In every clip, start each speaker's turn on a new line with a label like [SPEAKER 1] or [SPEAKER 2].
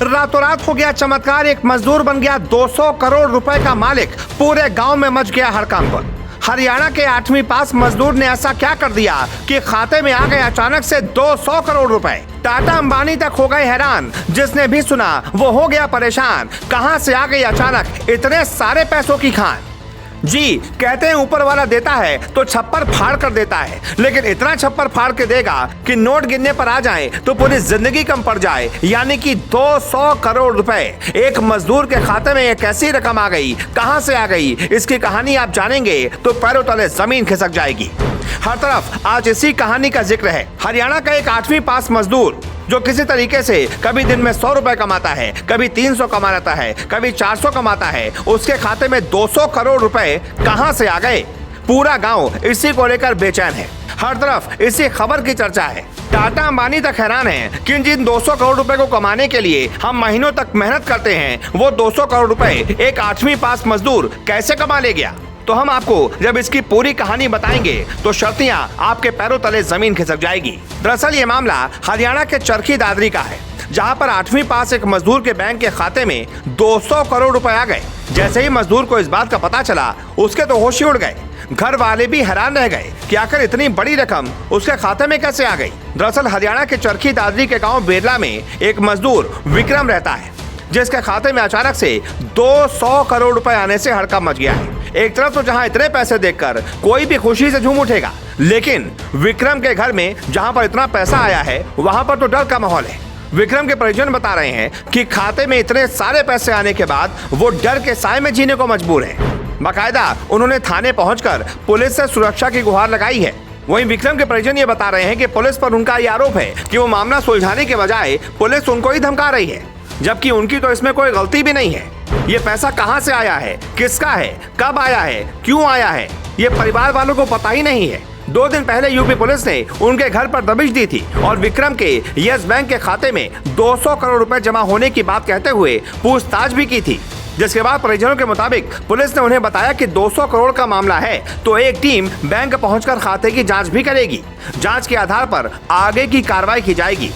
[SPEAKER 1] रातों रात हो गया चमत्कार, एक मजदूर बन गया 200 करोड़ रुपए का मालिक। पूरे गांव में मच गया हड़कंप। हरियाणा के 8वीं पास मजदूर ने ऐसा क्या कर दिया कि खाते में आ गए अचानक से 200 करोड़ रुपए। टाटा अंबानी तक हो गए हैरान, जिसने भी सुना वो हो गया परेशान। कहां से आ गई अचानक इतने सारे पैसों की खान। जी कहते हैं ऊपर वाला देता है तो छप्पर फाड़ कर देता है, लेकिन इतना छप्पर फाड़ के देगा कि नोट गिनने पर आ जाए तो पूरी जिंदगी कम पड़ जाए। यानी कि 200 करोड़ रुपए एक मजदूर के खाते में एक कैसी रकम आ गई, कहां से आ गई, इसकी कहानी आप जानेंगे तो पैरों तले जमीन खिसक जाएगी। हर तरफ आज इसी कहानी का जिक्र है। हरियाणा का एक 8वीं पास मजदूर जो किसी तरीके से कभी दिन में 100 रुपए कमाता है, कभी 300 कमा लेता है, कभी 400 कमाता है, उसके खाते में 200 करोड़ रुपए कहां से आ गए। पूरा गांव इसी को लेकर बेचैन है। हर तरफ इसी खबर की चर्चा है। टाटा अंबानी तक हैरान है कि जिन 200 करोड़ रुपए को कमाने के लिए हम महीनों तक मेहनत करते हैं, वो 200 करोड़ रुपए एक 8वीं पास मजदूर कैसे कमा ले गया। तो हम आपको जब इसकी पूरी कहानी बताएंगे तो शर्तियां आपके पैरों तले जमीन खिसक जाएगी। दरअसल ये मामला हरियाणा के चरखी दादरी का है, जहां पर 8वीं पास एक मजदूर के बैंक के खाते में 200 करोड़ रुपए आ गए। जैसे ही मजदूर को इस बात का पता चला, उसके तो होश ही उड़ गए। घर वाले भी हैरान रह गए कि आखिर इतनी बड़ी रकम उसके खाते में कैसे आ गई। दरअसल हरियाणा के चरखी दादरी के गाँव बेरला में एक मजदूर विक्रम रहता है, जिसके खाते में अचानक से 200 करोड़ रुपए आने से हड़कंप मच गया है। एक तरफ तो जहां इतने पैसे देखकर कोई भी खुशी से झूम उठेगा, लेकिन विक्रम के घर में जहां पर इतना पैसा आया है, वहां पर तो डर का माहौल है। विक्रम के परिजन बता रहे हैं कि खाते में इतने सारे पैसे आने के बाद वो डर के साए में जीने को मजबूर है। बाकायदा उन्होंने थाने पहुंचकर पुलिस से सुरक्षा की गुहार लगाई है। वहीं विक्रम के परिजन ये बता रहे हैं कि पुलिस पर उनका ये आरोप है कि वो मामला सुलझाने के बजाय पुलिस उनको ही धमका रही है, जबकि उनकी तो इसमें कोई गलती भी नहीं है। ये पैसा कहां से आया है, किसका है, कब आया है, क्यों आया है, ये परिवार वालों को पता ही नहीं है। 2 दिन पहले यूपी पुलिस ने उनके घर पर दबिश दी थी और विक्रम के यस बैंक के खाते में 200 करोड़ रुपए जमा होने की बात कहते हुए पूछताछ भी की थी। जिसके बाद परिजनों के मुताबिक पुलिस ने उन्हें बताया कि 200 करोड़ का मामला है तो एक टीम बैंक पहुंचकर खाते की जांच भी करेगी। जांच के आधार पर आगे की कार्रवाई की जाएगी।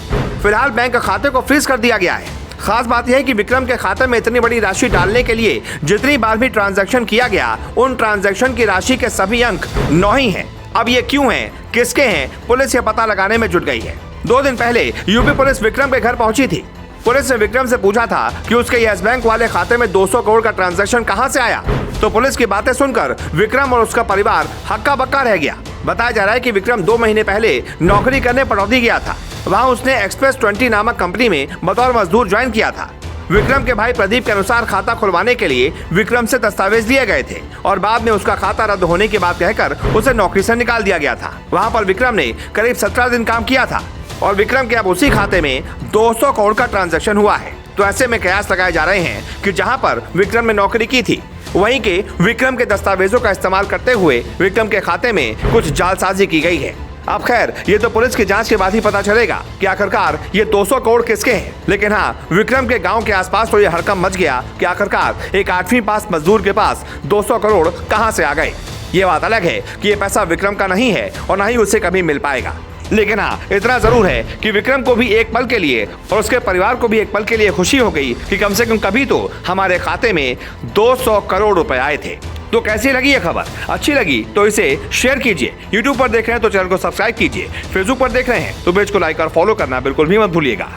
[SPEAKER 1] फिलहाल बैंक खाते को फ्रीज कर दिया गया है। खास बात यह है कि विक्रम के खाते में इतनी बड़ी राशि डालने के लिए जितनी बार भी ट्रांजैक्शन किया गया, उन ट्रांजैक्शन की राशि के सभी अंक 9 ही हैं। अब ये क्यों हैं, किसके हैं, पुलिस ये पता लगाने में जुट गई है। 2 दिन पहले यूपी पुलिस विक्रम के घर पहुंची थी। पुलिस ने विक्रम से पूछा था कि उसके यस बैंक वाले खाते में 200 करोड़ का ट्रांजैक्शन कहां से आया, तो पुलिस की बातें सुनकर विक्रम और उसका परिवार हक्का बक्का रह गया। बताया जा रहा है कि विक्रम 2 महीने पहले नौकरी करने पटौदी गया था। वहां उसने एक्सप्रेस 20 नामक कंपनी में बतौर मजदूर ज्वाइन किया था। विक्रम के भाई प्रदीप के अनुसार खाता खुलवाने के लिए विक्रम से दस्तावेज दिए गए थे और बाद में उसका खाता रद्द होने की बात कहकर उसे नौकरी से निकाल दिया गया था। वहां पर विक्रम ने करीब 17 दिन काम किया था और विक्रम के अब उसी खाते में 200 करोड़ का ट्रांजैक्शन हुआ है। तो ऐसे में कयास लगाए जा रहे हैं कि जहां पर विक्रम ने नौकरी की थी, वहीं के विक्रम के दस्तावेजों का इस्तेमाल करते हुए विक्रम के खाते में कुछ जालसाजी की गई है। अब खैर ये तो पुलिस की जांच के बाद ही पता चलेगा कि आखिरकार ये 200 करोड़ किसके हैं। लेकिन हाँ, विक्रम के गांव के आसपास तो ये हड़कंप मच गया कि आखिरकार एक 8वीं पास मजदूर के पास 200 करोड़ कहां से आ गए। ये बात अलग है कि ये पैसा विक्रम का नहीं है और न ही उसे कभी मिल पाएगा। लेकिन हाँ, इतना जरूर है कि विक्रम को भी एक पल के लिए और उसके परिवार को भी एक पल के लिए खुशी हो गई कि कम से कम कभी तो हमारे खाते में 200 करोड़ रुपए आए थे। तो कैसी लगी ये खबर? अच्छी लगी तो इसे शेयर कीजिए। YouTube पर देख रहे हैं तो चैनल को सब्सक्राइब कीजिए। Facebook पर देख रहे हैं तो पेज को लाइक और फॉलो करना बिल्कुल भी मत भूलिएगा।